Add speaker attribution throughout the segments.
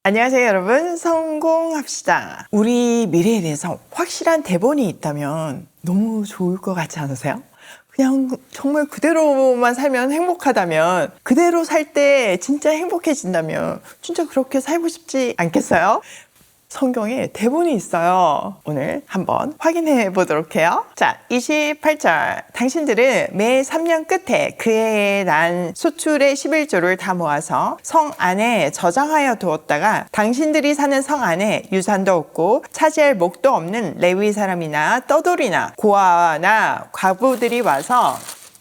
Speaker 1: 안녕하세요 여러분, 성공합시다. 우리 미래에 대해서 확실한 대본이 있다면 너무 좋을 것 같지 않으세요? 그냥 정말 그대로만 살면 행복하다면, 그대로 살 때 진짜 행복해진다면 진짜 그렇게 살고 싶지 않겠어요? 성경에 대본이 있어요. 오늘 한번 확인해 보도록 해요. 자, 28절. 당신들은 매 3년 끝에 그 해에 난 소출의 11조를 다 모아서 성 안에 저장하여 두었다가 당신들이 사는 성 안에 유산도 없고 차지할 목도 없는 레위 사람이나 떠돌이나 고아나 과부들이 와서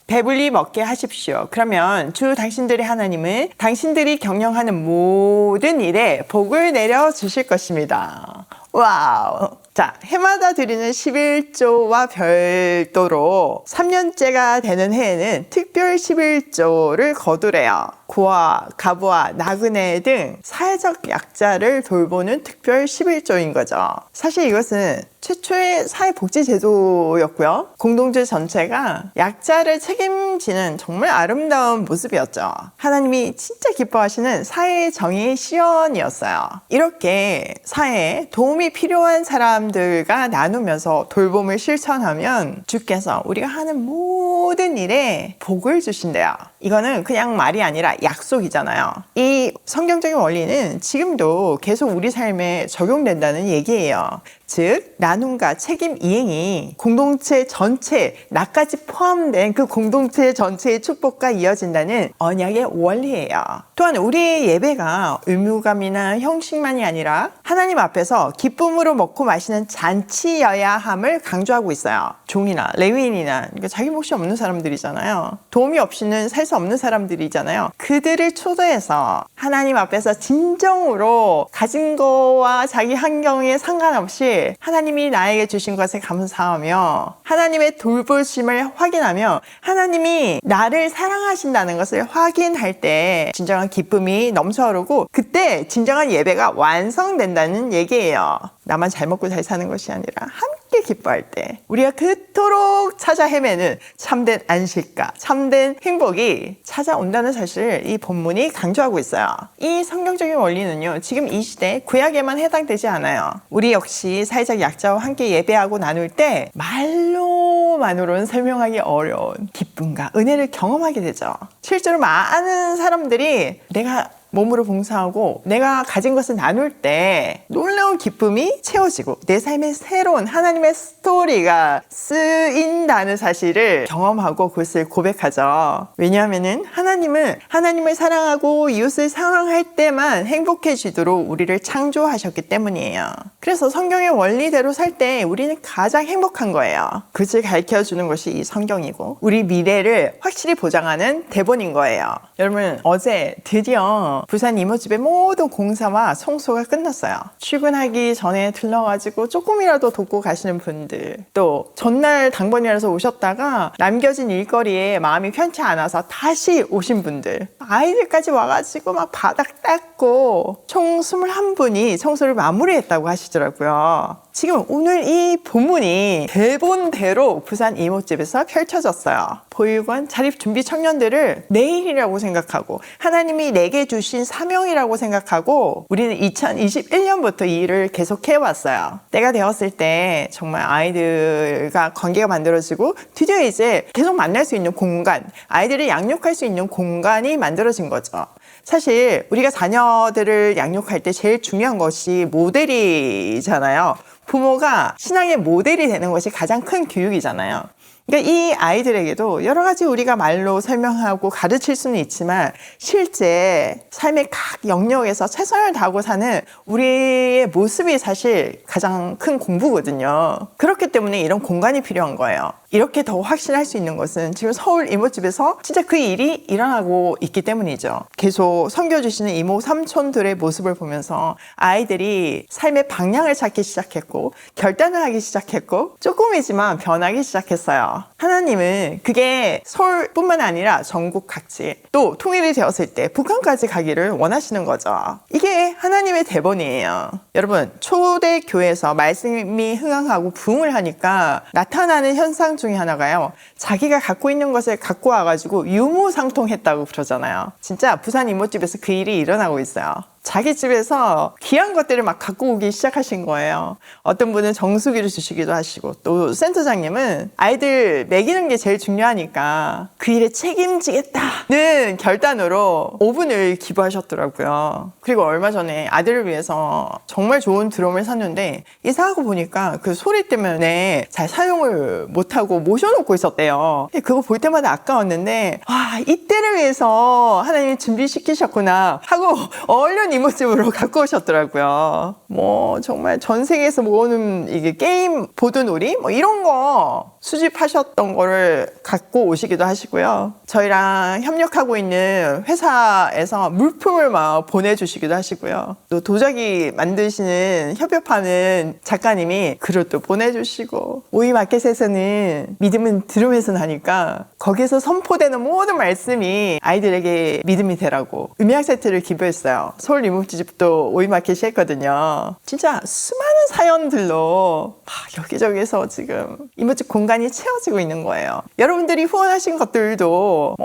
Speaker 1: 배불리 먹게 하십시오. 그러면 주 당신들의 하나님은 당신들이 경영하는 모든 일에 복을 내려 주실 것입니다. 와우. 자, 해마다 드리는 11조와 별도로 3년째가 되는 해에는 특별 11조를 거두래요. 고아, 가부아, 나그네 등 사회적 약자를 돌보는 특별 11조인 거죠. 사실 이것은 최초의 사회복지제도였고요. 공동체 전체가 약자를 책임지는 정말 아름다운 모습이었죠. 하나님이 진짜 기뻐하시는 사회의 정의의 시연이었어요. 이렇게 사회에 도움이 필요한 사람들과 나누면서 돌봄을 실천하면 주께서 우리가 하는 모든 일에 복을 주신대요. 이거는 그냥 말이 아니라 약속이잖아요. 이 성경적인 원리는 지금도 계속 우리 삶에 적용된다는 얘기예요. 즉, 나눔과 책임 이행이 공동체 전체, 나까지 포함된 그 공동체 전체의 축복과 이어진다는 언약의 원리예요. 또한 우리의 예배가 의무감이나 형식만이 아니라 하나님 앞에서 기쁨으로 먹고 마시는 잔치여야 함을 강조하고 있어요. 종이나 레위인이나 그러니까 자기 몫이 없는 사람들이잖아요. 도움이 없이는 살 수 없는 사람들이잖아요. 그들을 초대해서 하나님 앞에서 진정으로 가진 거와 자기 환경에 상관없이 하나님이 나에게 주신 것에 감사하며 하나님의 돌보심을 확인하며 하나님이 나를 사랑하신다는 것을 확인할 때 진정한 기쁨이 넘쳐흐르고 그때 진정한 예배가 완성된다는 얘기예요. 나만 잘 먹고 잘 사는 것이 아니라 함께 기뻐할 때 우리가 그토록 찾아 헤매는 참된 안식과 참된 행복이 찾아온다는 사실을 이 본문이 강조하고 있어요. 이 성경적인 원리는요, 지금 이 시대 구약에만 해당되지 않아요. 우리 역시 사회적 약자와 함께 예배하고 나눌 때 말로만으로는 설명하기 어려운 기쁨과 은혜를 경험하게 되죠. 실제로 많은 사람들이 내가 몸으로 봉사하고 내가 가진 것을 나눌 때 놀라운 기쁨이 채워지고 내 삶에 새로운 하나님의 스토리가 쓰인다는 사실을 경험하고 그것을 고백하죠. 왜냐하면 하나님은 하나님을 사랑하고 이웃을 사랑할 때만 행복해지도록 우리를 창조하셨기 때문이에요. 그래서 성경의 원리대로 살 때 우리는 가장 행복한 거예요. 그것을 가르쳐주는 것이 이 성경이고 우리 미래를 확실히 보장하는 대본인 거예요. 여러분, 어제 드디어 부산 이모집의 모든 공사와 청소가 끝났어요. 출근하기 전에 들러가지고 조금이라도 돕고 가시는 분들, 또 전날 당번이라서 오셨다가 남겨진 일거리에 마음이 편치 않아서 다시 오신 분들, 아이들까지 와가지고 막 바닥 닦고 총 21분이 청소를 마무리했다고 하시더라고요. 지금 오늘 이 본문이 대본대로 부산 이모집에서 펼쳐졌어요. 보육원 자립준비 청년들을 내일이라고 생각하고 하나님이 내게 주신 사명이라고 생각하고 우리는 2021년부터 이 일을 계속해왔어요. 때가 되었을 때 정말 아이들과 관계가 만들어지고 드디어 이제 계속 만날 수 있는 공간, 아이들을 양육할 수 있는 공간이 만들어진 거죠. 사실 우리가 자녀들을 양육할 때 제일 중요한 것이 모델이잖아요. 부모가 신앙의 모델이 되는 것이 가장 큰 교육이잖아요. 그러니까 이 아이들에게도 여러 가지 우리가 말로 설명하고 가르칠 수는 있지만 실제 삶의 각 영역에서 최선을 다하고 사는 우리의 모습이 사실 가장 큰 공부거든요. 그렇기 때문에 이런 공간이 필요한 거예요. 이렇게 더 확신할 수 있는 것은 지금 서울 이모집에서 진짜 그 일이 일어나고 있기 때문이죠. 계속 섬겨주시는 이모 삼촌들의 모습을 보면서 아이들이 삶의 방향을 찾기 시작했고 결단을 하기 시작했고 조금이지만 변하기 시작했어요. 하나님은 그게 서울뿐만 아니라 전국 각지 또 통일이 되었을 때 북한까지 가기를 원하시는 거죠. 이게 하나님의 대본이에요. 여러분, 초대교회에서 말씀이 흥황하고 부흥을 하니까 나타나는 현상 중에 하나가요, 자기가 갖고 있는 것을 갖고 와가지고 유무상통했다고 그러잖아요. 진짜 부산 이모집에서 그 일이 일어나고 있어요. 자기 집에서 귀한 것들을 막 갖고 오기 시작하신 거예요. 어떤 분은 정수기를 주시기도 하시고, 또 센터장님은 아이들 먹이는 게 제일 중요하니까 그 일에 책임지겠다는 결단으로 오븐을 기부하셨더라고요. 그리고 얼마 전에 아들을 위해서 정말 좋은 드럼을 샀는데 이사하고 보니까 그 소리 때문에 잘 사용을 못하고 모셔놓고 있었대요. 그거 볼 때마다 아까웠는데 이때를 위해서 하나님이 준비시키셨구나 하고 얼른 이모집으로 갖고 오셨더라고요. 뭐 정말 전 세계에서 모으는 이게 게임 보드놀이 뭐 이런 거 수집하셨던 거를 갖고 오시기도 하시고요. 저희랑 협력하고 있는 회사에서 물품을 막 보내주시기도 하시고요. 또 도자기 만드시는 협업하는 작가님이 그릇도 보내주시고, 오이마켓에서는 믿음은 들음에서 나니까 거기서 선포되는 모든 말씀이 아이들에게 믿음이 되라고 음향 세트를 기부했어요. 서울 이모집도 오이마켓이 했거든요. 진짜 수많은 사연들로 여기저기서 지금 이모집 공간이 채워지고 있는 거예요. 여러분들이 후원하신 것들도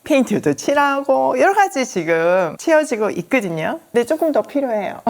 Speaker 1: 페인트도 칠하고 여러 가지 지금 채워지고 있거든요. 근데 조금 더 필요해요.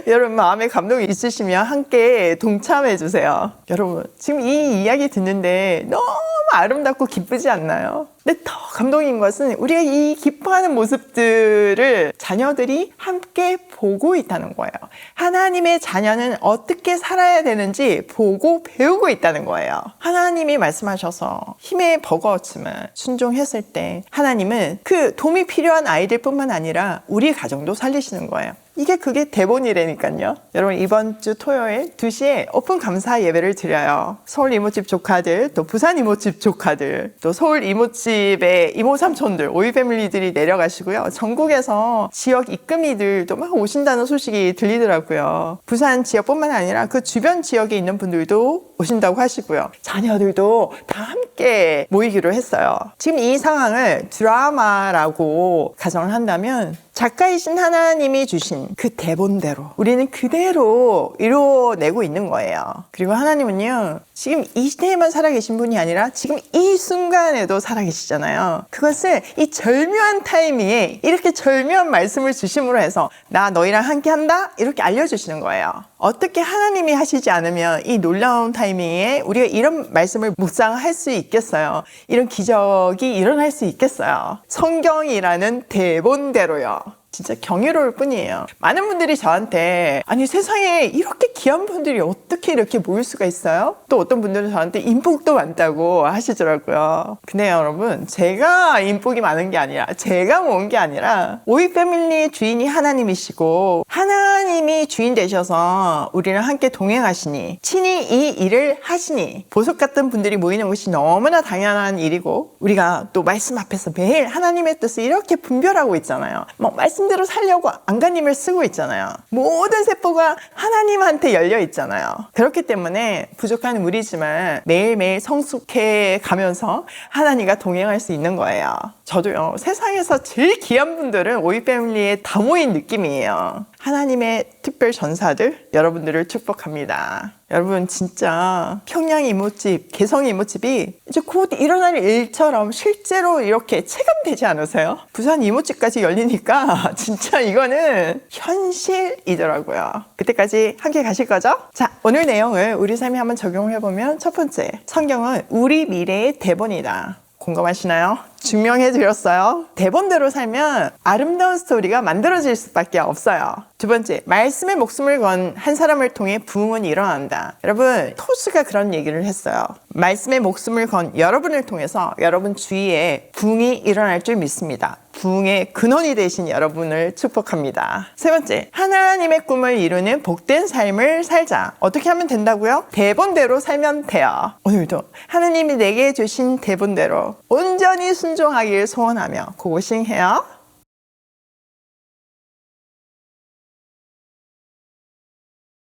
Speaker 1: 여러분 마음에 감동이 있으시면 함께 동참해 주세요. 여러분 지금 이 이야기 듣는데 너무 아름답고 기쁘지 않나요? 근데 더 감동인 것은 우리가 이 기뻐하는 모습들을 자녀들이 함께 보고 있다는 거예요. 하나님의 자녀는 어떻게 살아야 되는지 보고 배우고 있다는 거예요. 하나님이 말씀하셔서 힘에 버거웠지만 순종했을 때 하나님은 그 도움이 필요한 아이들 뿐만 아니라 우리 가정도 살리시는 거예요. 그게 대본이라니까요. 여러분 이번 주 토요일 2시에 오픈 감사 예배를 드려요. 서울 이모집 조카들, 또 부산 이모집 조카들, 또 서울 이모집의 이모 삼촌들, 오이패밀리들이 내려가시고요. 전국에서 지역 입금이들도 막 오신다는 소식이 들리더라고요. 부산 지역뿐만 아니라 그 주변 지역에 있는 분들도 오신다고 하시고요. 자녀들도 다 함께 모이기로 했어요. 지금 이 상황을 드라마라고 가정을 한다면 작가이신 하나님이 주신 그 대본대로 우리는 그대로 이루어내고 있는 거예요. 그리고 하나님은요, 지금 이 시대에만 살아계신 분이 아니라 지금 이 순간에도 살아계시잖아요. 그것을 이 절묘한 타이밍에 이렇게 절묘한 말씀을 주심으로 해서 나 너희랑 함께 한다? 이렇게 알려주시는 거예요. 어떻게 하나님이 하시지 않으면 이 놀라운 타이밍에 우리가 이런 말씀을 묵상할 수 있겠어요? 이런 기적이 일어날 수 있겠어요? 성경이라는 대본대로요. 진짜 경이로울 뿐이에요. 많은 분들이 저한테 아니 세상에 이렇게 귀한 분들이 어떻게 이렇게 모일 수가 있어요? 또 어떤 분들은 저한테 인복도 많다고 하시더라고요. 근데 여러분 제가 인복이 많은 게 아니라 제가 모은 게 아니라 오이패밀리의 주인이 하나님이시고 하나님이 주인 되셔서 우리랑 함께 동행하시니 친히 이 일을 하시니 보석 같은 분들이 모이는 것이 너무나 당연한 일이고 우리가 또 말씀 앞에서 매일 하나님의 뜻을 이렇게 분별하고 있잖아요. 말씀대로 살려고 안간힘을 쓰고 있잖아요. 모든 세포가 하나님한테 열려 있잖아요. 그렇기 때문에 부족한 우리지만 매일매일 성숙해 가면서 하나님과 동행할 수 있는 거예요. 저도요, 세상에서 제일 귀한 분들은 오이패밀리에 다 모인 느낌이에요. 하나님의 특별 전사들 여러분들을 축복합니다. 여러분 진짜 평양 이모집, 개성 이모집이 이제 곧 일어날 일처럼 실제로 이렇게 체감되지 않으세요? 부산 이모집까지 열리니까 진짜 이거는 현실이더라고요. 그때까지 함께 가실 거죠? 자, 오늘 내용을 우리 삶에 한번 적용을 해보면 첫 번째, 성경은 우리 미래의 대본이다. 공감하시나요? 증명해 드렸어요. 대본대로 살면 아름다운 스토리가 만들어질 수밖에 없어요. 두 번째, 말씀에 목숨을 건 한 사람을 통해 부흥은 일어난다. 여러분, 토스가 그런 얘기를 했어요. 말씀에 목숨을 건 여러분을 통해서 여러분 주위에 부흥이 일어날 줄 믿습니다. 부흥의 근원이 되신 여러분을 축복합니다. 세 번째, 하나님의 꿈을 이루는 복된 삶을 살자. 어떻게 하면 된다고요? 대본대로 살면 돼요. 오늘도 하나님이 내게 주신 대본대로 온전히 순종하길 소원하며 고고싱해요.